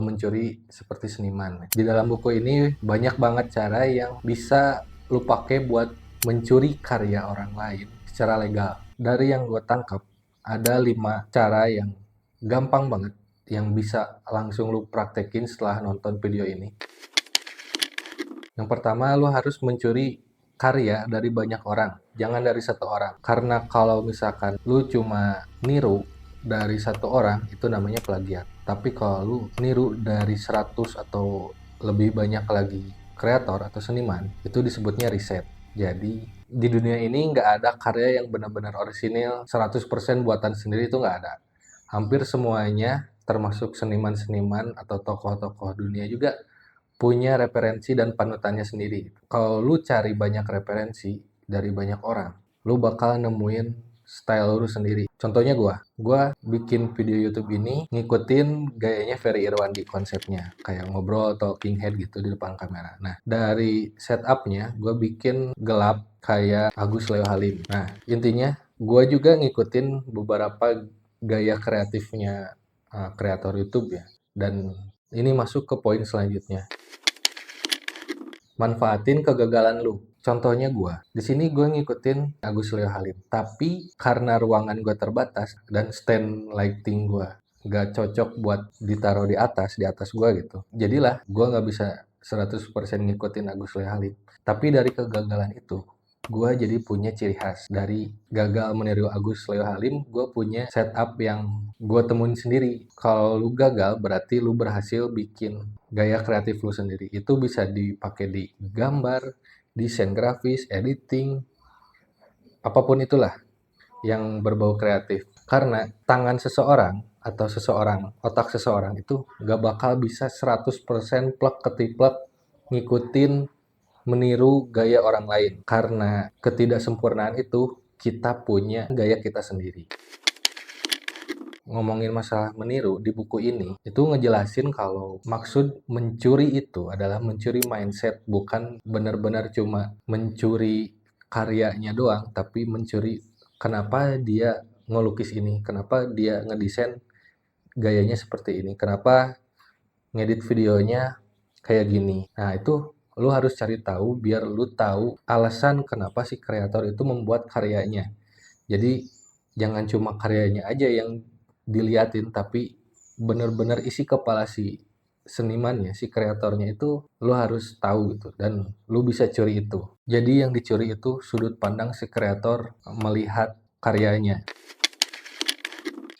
mencuri seperti seniman. Di dalam buku ini banyak banget cara yang bisa lu pakai buat mencuri karya orang lain secara legal. Dari yang gue tangkap, ada 5 cara yang gampang banget yang bisa langsung lu praktekin setelah nonton video ini. Yang pertama, lu harus mencuri karya dari banyak orang, jangan dari satu orang. Karena kalau misalkan lu cuma niru dari satu orang, itu namanya plagiat. Tapi kalau lu niru dari 100 atau lebih banyak lagi kreator atau seniman, itu disebutnya riset. Jadi, di dunia ini nggak ada karya yang benar-benar orisinil, 100% buatan sendiri, itu nggak ada. Hampir semuanya, termasuk seniman-seniman atau tokoh-tokoh dunia juga, punya referensi dan panutannya sendiri. Kalau lu cari banyak referensi dari banyak orang, lu bakal nemuin style lu sendiri. Contohnya gua bikin video YouTube ini ngikutin gayanya Ferry Irwandi konsepnya, kayak ngobrol talking head gitu di depan kamera. Nah, dari setupnya gua bikin gelap kayak Agus Leo Halim. Nah, intinya gua juga ngikutin beberapa gaya kreatifnya kreator YouTube ya. Dan ini masuk ke poin selanjutnya. Manfaatin kegagalan lu. Contohnya gua. Di sini gue ngikutin Agus Leo Halim. Tapi karena ruangan gua terbatas dan stand lighting gua nggak cocok buat ditaruh di atas gua gitu. Jadilah gua nggak bisa 100% ngikutin Agus Leo Halim. Tapi dari kegagalan itu, gua jadi punya ciri khas. Dari gagal meniru Agus Leo Halim, gua punya setup yang gua temuin sendiri. Kalau lu gagal, berarti lu berhasil bikin gaya kreatif lu sendiri. Itu bisa dipakai di gambar, desain grafis, editing, apapun itulah yang berbau kreatif. Karena tangan seseorang atau otak seseorang itu gak bakal bisa 100% plek ketiplek ngikutin meniru gaya orang lain. Karena ketidaksempurnaan itu kita punya gaya kita sendiri. Ngomongin masalah meniru di buku ini, itu ngejelasin kalau maksud mencuri itu adalah mencuri mindset, bukan benar-benar cuma mencuri karyanya doang, tapi mencuri kenapa dia ngelukis ini, kenapa dia ngedesain gayanya seperti ini, kenapa ngedit videonya kayak gini. Nah, itu lu harus cari tahu biar lu tahu alasan kenapa si kreator itu membuat karyanya. Jadi jangan cuma karyanya aja yang diliatin, tapi bener-bener isi kepala si senimannya, si kreatornya itu lu harus tahu gitu, dan lu bisa curi itu. Jadi yang dicuri itu sudut pandang si kreator melihat karyanya.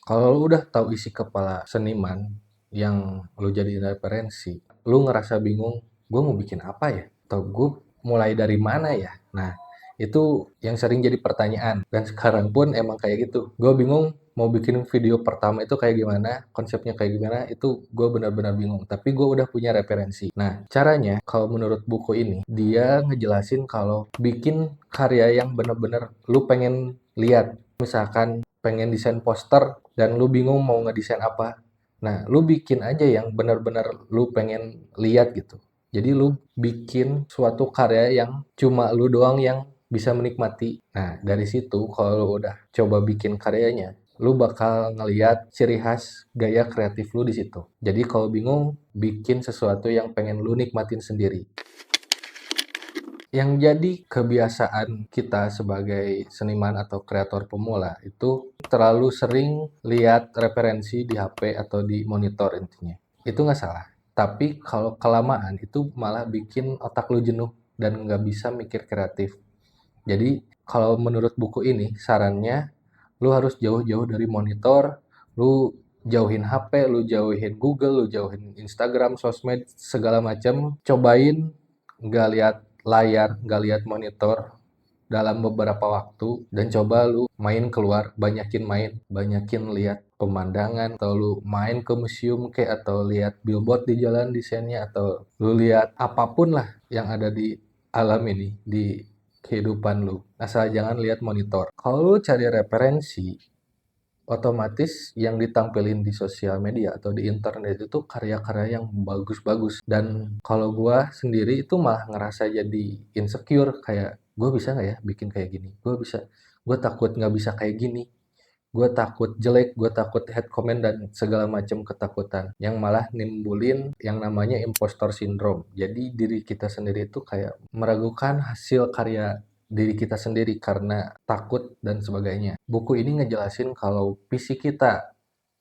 Kalau lu udah tahu isi kepala seniman yang lu jadi referensi, lu ngerasa bingung, gue mau bikin apa ya? Atau gue mulai dari mana ya? Nah, itu yang sering jadi pertanyaan. Dan sekarang pun emang kayak gitu. Gue bingung mau bikin video pertama itu kayak gimana, konsepnya kayak gimana, itu gue benar-benar bingung. Tapi gue udah punya referensi. Nah, caranya kalau menurut buku ini, dia ngejelasin kalau bikin karya yang benar-benar lu pengen lihat. Misalkan pengen desain poster dan lu bingung mau ngedesain apa. Nah, lu bikin aja yang benar-benar lu pengen lihat gitu. Jadi lu bikin suatu karya yang cuma lu doang yang bisa menikmati. Nah, dari situ kalau lu udah coba bikin karyanya, lu bakal ngeliat ciri khas gaya kreatif lu di situ. Jadi kalau bingung, bikin sesuatu yang pengen lu nikmatin sendiri. Yang jadi kebiasaan kita sebagai seniman atau kreator pemula itu terlalu sering lihat referensi di HP atau di monitor intinya. Itu nggak salah. Tapi kalau kelamaan itu malah bikin otak lu jenuh dan nggak bisa mikir kreatif. Jadi kalau menurut buku ini sarannya lu harus jauh-jauh dari monitor, lu jauhin HP, lu jauhin Google, lu jauhin Instagram, sosmed, segala macam. Cobain nggak lihat layar, nggak lihat monitor dalam beberapa waktu, dan coba lu main keluar, banyakin lihat pemandangan, atau lu main ke museum kayak, atau lihat billboard di jalan desainnya, atau lu lihat apapun lah yang ada di alam ini, di kehidupan lu. Asal jangan lihat monitor. Kalau lu cari referensi, otomatis yang ditampilin di sosial media atau di internet itu karya-karya yang bagus-bagus. Dan kalau gua sendiri itu malah ngerasa jadi insecure, kayak gue bisa nggak ya bikin kayak gini, gue takut nggak bisa kayak gini. gue takut jelek, gue takut head comment dan segala macam ketakutan yang malah nimbulin yang namanya impostor syndrome. Jadi diri kita sendiri itu kayak meragukan hasil karya diri kita sendiri karena takut dan sebagainya. Buku ini ngejelasin kalau fisik kita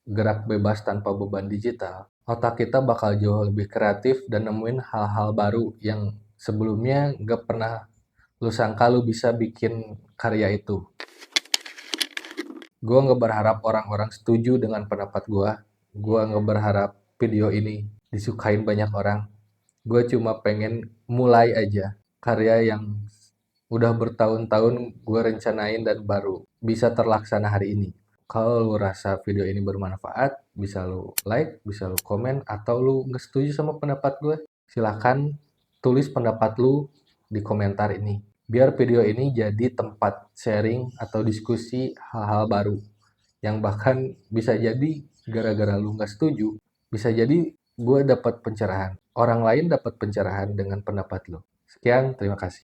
gerak bebas tanpa beban digital, otak kita bakal jauh lebih kreatif dan nemuin hal-hal baru yang sebelumnya gak pernah lu sangka lu bisa bikin karya itu. Gue nggak berharap orang-orang setuju dengan pendapat gue. Gue nggak berharap video ini disukain banyak orang. Gue cuma pengen mulai aja karya yang udah bertahun-tahun gue rencanain dan baru bisa terlaksana hari ini. Kalau lu rasa video ini bermanfaat, bisa lu like, bisa lu komen, atau lu nggak setuju sama pendapat gue, silahkan tulis pendapat lu di komentar ini. Biar video ini jadi tempat sharing atau diskusi hal-hal baru. Yang bahkan bisa jadi gara-gara lu nggak setuju, bisa jadi gue dapat pencerahan. Orang lain dapat pencerahan dengan pendapat lu. Sekian, terima kasih.